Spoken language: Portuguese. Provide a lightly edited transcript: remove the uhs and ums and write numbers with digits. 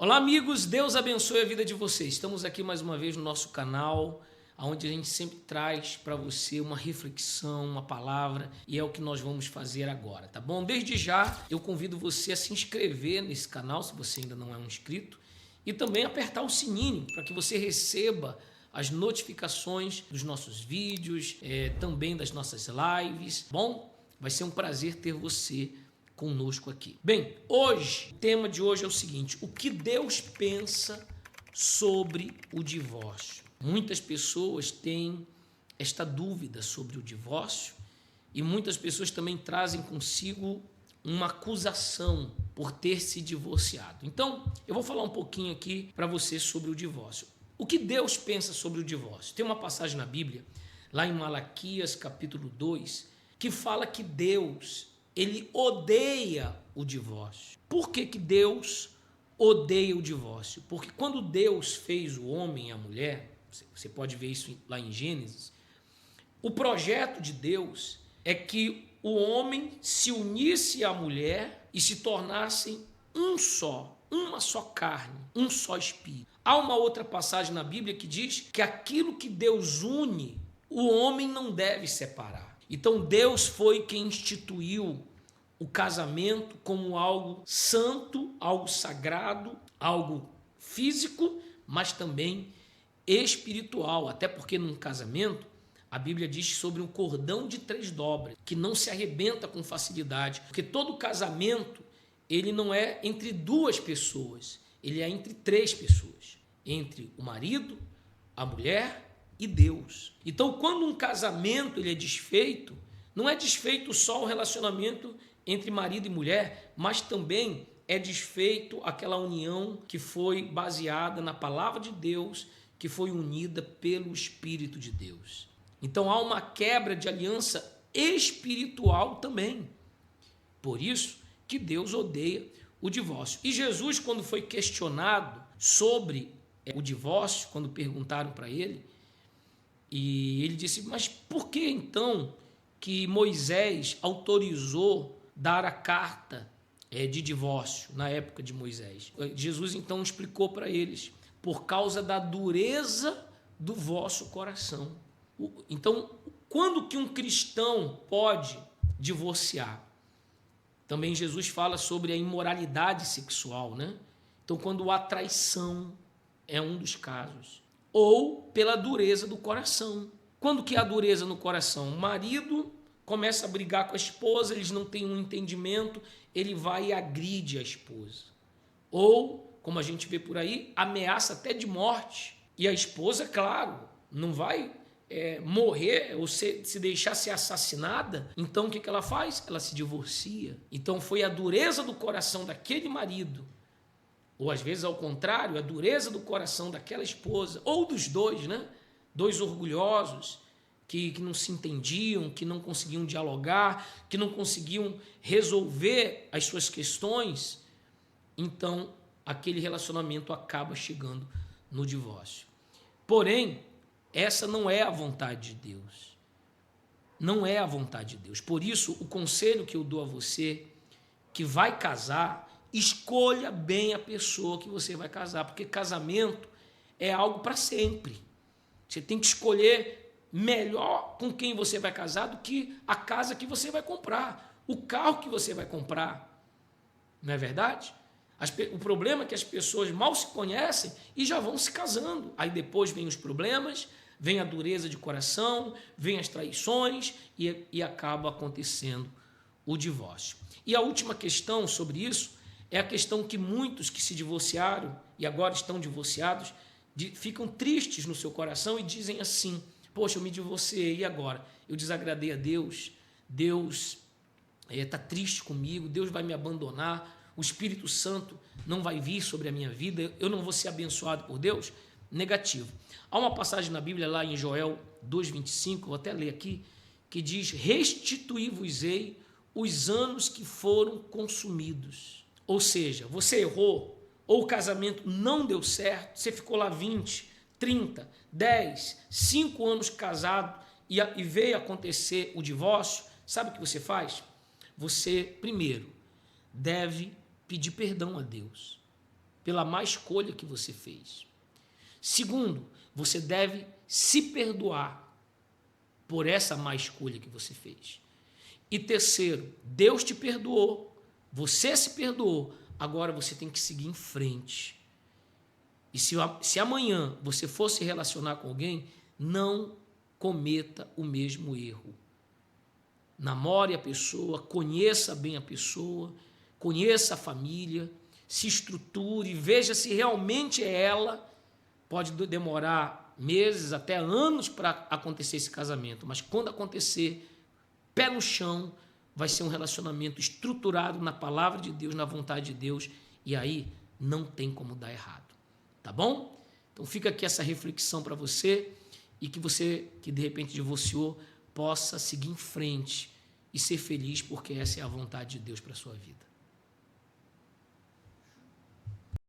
Olá, amigos, Deus abençoe a vida de vocês. Estamos aqui mais uma vez no nosso canal, onde a gente sempre traz para você uma reflexão, uma palavra, e é o que nós vamos fazer agora, tá bom? Desde já, eu convido você a se inscrever nesse canal, se você ainda não é um inscrito, e também apertar o sininho para que você receba as notificações dos nossos vídeos, também das nossas lives. Bom, vai ser um prazer ter você conosco aqui. Bem, o tema de hoje é o seguinte: o que Deus pensa sobre o divórcio? Muitas pessoas têm esta dúvida sobre o divórcio e muitas pessoas também trazem consigo uma acusação por ter se divorciado. Então, eu vou falar um pouquinho aqui para você sobre o divórcio. O que Deus pensa sobre o divórcio? Tem uma passagem na Bíblia, lá em Malaquias capítulo 2, que fala que Deus, ele odeia o divórcio. Por que Deus odeia o divórcio? Porque quando Deus fez o homem e a mulher, você pode ver isso lá em Gênesis, o projeto de Deus é que o homem se unisse à mulher e se tornassem um só, uma só carne, um só espírito. Há uma outra passagem na Bíblia que diz que aquilo que Deus une, o homem não deve separar. Então Deus foi quem instituiu o casamento como algo santo, algo sagrado, algo físico, mas também espiritual. Até porque num casamento, a Bíblia diz sobre um cordão de 3 dobras, que não se arrebenta com facilidade. Porque todo casamento, ele não é entre 2 pessoas, ele é entre 3 pessoas. Entre o marido, a mulher e Deus. Então, quando um casamento ele é desfeito, não é desfeito só o relacionamento entre marido e mulher, mas também é desfeito aquela união que foi baseada na palavra de Deus, que foi unida pelo Espírito de Deus. Então há uma quebra de aliança espiritual também. Por isso que Deus odeia o divórcio. E Jesus, quando foi questionado sobre o divórcio, quando perguntaram para ele, e ele disse: mas por que então que Moisés autorizou dar a carta de divórcio na época de Moisés? Jesus então explicou para eles: por causa da dureza do vosso coração. Então, quando que um cristão pode divorciar? Também Jesus fala sobre a imoralidade sexual, né? Então, quando há traição, é um dos casos. Ou pela dureza do coração. Quando que há dureza no coração? O marido começa a brigar com a esposa, eles não têm um entendimento, ele vai e agride a esposa. Ou, como a gente vê por aí, ameaça até de morte. E a esposa, claro, não vai morrer ou se deixar ser assassinada. Então o que ela faz? Ela se divorcia. Então foi a dureza do coração daquele marido, ou às vezes ao contrário, a dureza do coração daquela esposa, ou dos dois, né? 2 orgulhosos que não se entendiam, que não conseguiam dialogar, que não conseguiam resolver as suas questões. Então aquele relacionamento acaba chegando no divórcio. Porém, essa não é a vontade de Deus. Não é a vontade de Deus. Por isso, o conselho que eu dou a você que vai casar, escolha bem a pessoa que você vai casar, porque casamento é algo para sempre. Você tem que escolher melhor com quem você vai casar do que a casa que você vai comprar, o carro que você vai comprar. Não é verdade? O problema é que as pessoas mal se conhecem e já vão se casando. Aí depois vem os problemas, vem a dureza de coração, vem as traições e acaba acontecendo o divórcio. E a última questão sobre isso é a questão que muitos que se divorciaram e agora estão divorciados ficam tristes no seu coração e dizem assim: poxa, eu me divorciei e agora? Eu desagradei a Deus, Deus está triste comigo, Deus vai me abandonar, o Espírito Santo não vai vir sobre a minha vida, eu não vou ser abençoado por Deus? Negativo. Há uma passagem na Bíblia lá em Joel 2,25, vou até ler aqui, que diz: restituí-vos-ei os anos que foram consumidos. Ou seja, você errou, ou o casamento não deu certo, você ficou lá 20, 30, 10, 5 anos casado e veio acontecer o divórcio, sabe o que você faz? Você, primeiro, deve pedir perdão a Deus. pela má escolha que você fez. Segundo, você deve se perdoar por essa má escolha que você fez. E terceiro, Deus te perdoou, você se perdoou, agora você tem que seguir em frente. E se amanhã você for se relacionar com alguém, não cometa o mesmo erro. Namore a pessoa, conheça bem a pessoa, conheça a família, se estruture, veja se realmente é ela. Pode demorar meses, até anos para acontecer esse casamento, mas quando acontecer, pé no chão, vai ser um relacionamento estruturado na palavra de Deus, na vontade de Deus, e aí não tem como dar errado, tá bom? Então fica aqui essa reflexão para você, e que você, que de repente divorciou, possa seguir em frente e ser feliz, porque essa é a vontade de Deus para a sua vida.